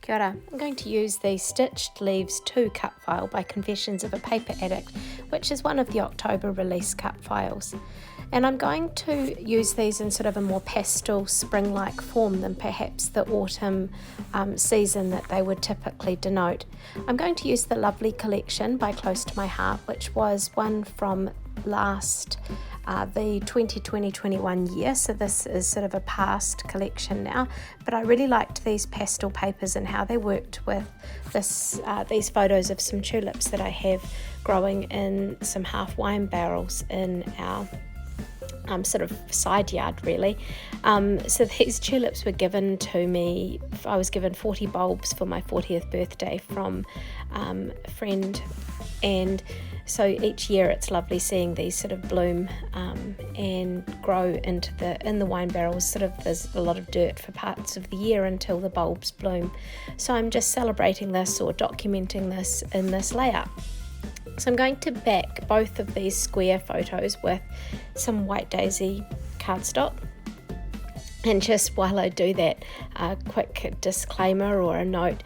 Kia ora. I'm going to use the Stitched Leaves 2 cut file by Confessions of a Paper Addict, which is one of the October release cut files. And I'm going to use these in sort of a more pastel spring-like form than perhaps the autumn season that they would typically denote. I'm going to use the Lovely collection by Close to My Heart, which was one from the 2020-21 year, so this is sort of a past collection now, but I really liked these pastel papers and how they worked with these photos of some tulips that I have growing in some half wine barrels in our sort of side yard really. So these tulips were given to me. I was given 40 bulbs for my 40th birthday from a friend, and so each year it's lovely seeing these sort of bloom and grow in the wine barrels. Sort of there's a lot of dirt for parts of the year until the bulbs bloom. So I'm just celebrating this or documenting this in this layout. So I'm going to back both of these square photos with some white daisy cardstock. And just while I do that, a quick disclaimer or a note,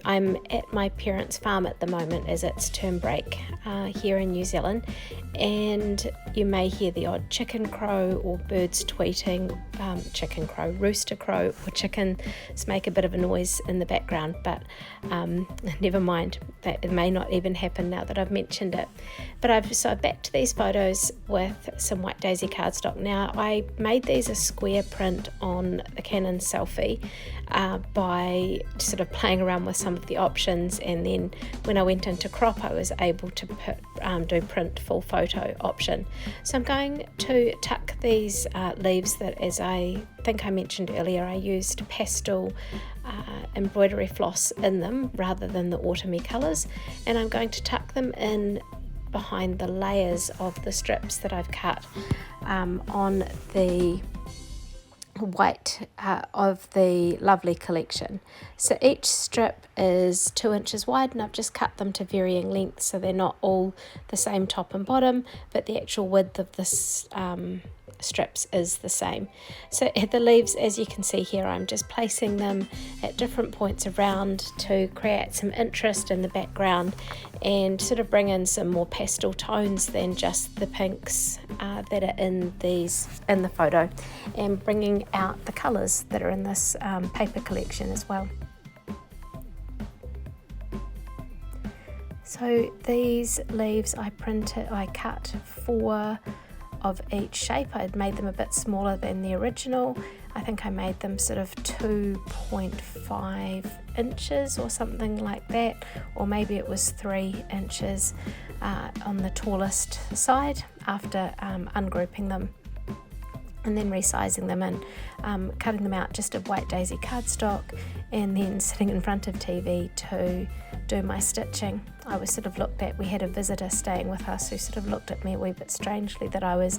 I'm at my parents' farm at the moment as it's term break here in New Zealand, and you may hear the odd chicken crow or birds tweeting, chicken crow, rooster crow, or chickens make a bit of a noise in the background, but never mind, that it may not even happen now that I've mentioned it. But I've backed these photos with some white daisy cardstock. Now I made these a square print on the Canon selfie by sort of playing around with some of the options, and then when I went into crop I was able to do print full photo option. So I'm going to tuck these leaves that, as I think I mentioned earlier, I used pastel embroidery floss in them rather than the autumny colours, and I'm going to tuck them in behind the layers of the strips that I've cut on the white of the Lovely collection. So each strip is 2 inches wide, and I've just cut them to varying lengths, so they're not all the same top and bottom, but the actual width of this strips is the same. So the leaves, as you can see here, I'm just placing them at different points around to create some interest in the background and sort of bring in some more pastel tones than just the pinks that are in the photo, and bringing out the colours that are in this paper collection as well. So these leaves I cut 4 of each shape. I'd made them a bit smaller than the original. I think I made them sort of 2.5 inches or something like that, or maybe it was 3 inches on the tallest side after ungrouping them and then resizing them and cutting them out just of white daisy cardstock, and then sitting in front of TV to do my stitching. I was sort of we had a visitor staying with us who sort of looked at me a wee bit strangely that I was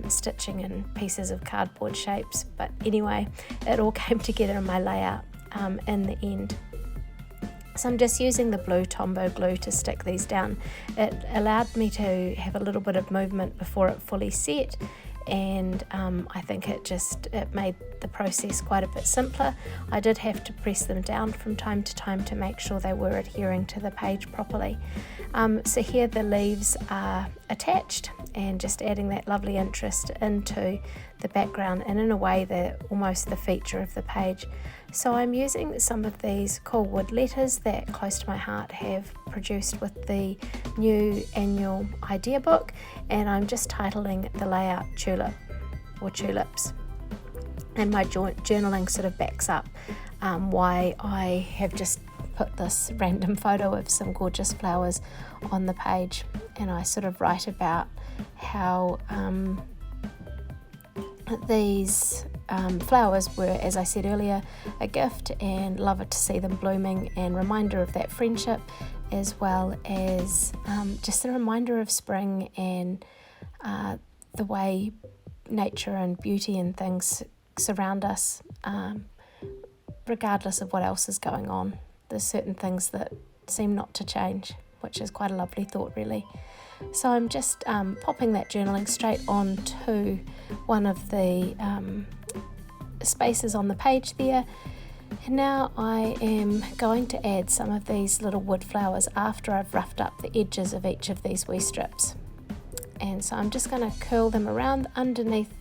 stitching in pieces of cardboard shapes, but anyway, it all came together in my layout in the end. So I'm just using the blue Tombow glue to stick these down. It allowed me to have a little bit of movement before it fully set, and I think it made the process quite a bit simpler. I did have to press them down from time to time to make sure they were adhering to the page properly. So here the leaves are attached and just adding that lovely interest into the background, and in a way they're almost the feature of the page. So I'm using some of these cool wood letters that Close to My Heart have produced with the new annual idea book, and I'm just titling the layout Tulip or Tulips. And my journaling sort of backs up why I have just put this random photo of some gorgeous flowers on the page, and I sort of write about how these flowers were, as I said earlier, a gift, and love it to see them blooming, and reminder of that friendship, as well as just a reminder of spring and the way nature and beauty and things surround us, regardless of what else is going on. There's certain things that seem not to change, which is quite a lovely thought really. So I'm just popping that journaling straight onto one of the spaces on the page there, And now I am going to add some of these little wood flowers after I've roughed up the edges of each of these wee strips. And so I'm just going to curl them around underneath.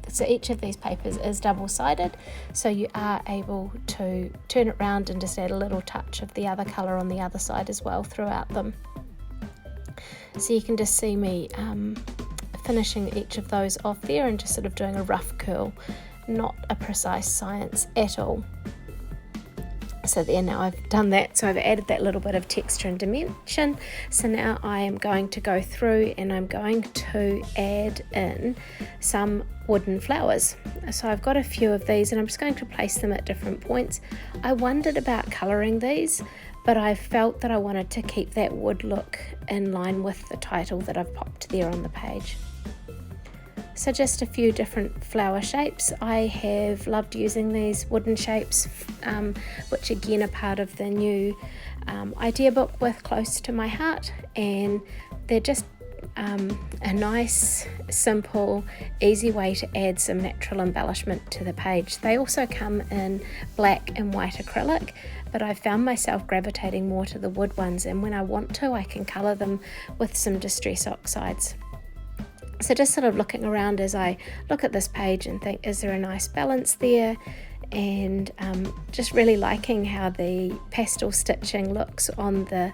So each of these papers is double-sided, so you are able to turn it around and just add a little touch of the other colour on the other side as well throughout them. So you can just see me finishing each of those off there and just sort of doing a rough curl, not a precise science at all. So there, now I've done that, so I've added that little bit of texture and dimension. So now I am going to go through and I'm going to add in some wooden flowers. So I've got a few of these and I'm just going to place them at different points. I wondered about colouring these, but I felt that I wanted to keep that wood look in line with the title that I've popped there on the page. So just a few different flower shapes. I have loved using these wooden shapes, which again are part of the new idea book with Close to My Heart, and they're just a nice, simple, easy way to add some natural embellishment to the page. They also come in black and white acrylic, but I found myself gravitating more to the wood ones, and when I want to, I can colour them with some distress oxides. So just sort of looking around as I look at this page and think, is there a nice balance there? And just really liking how the pastel stitching looks on the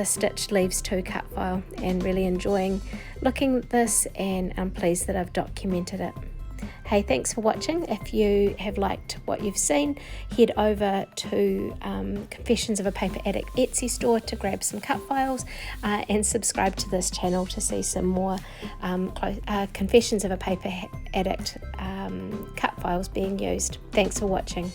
Stitch Leaves 2 cut file, and really enjoying looking at this, and I'm pleased that I've documented it. Hey, thanks for watching. If you have liked what you've seen, head over to Confessions of a Paper Addict Etsy store to grab some cut files, and subscribe to this channel to see some more Confessions of a Paper Addict cut files being used. Thanks for watching.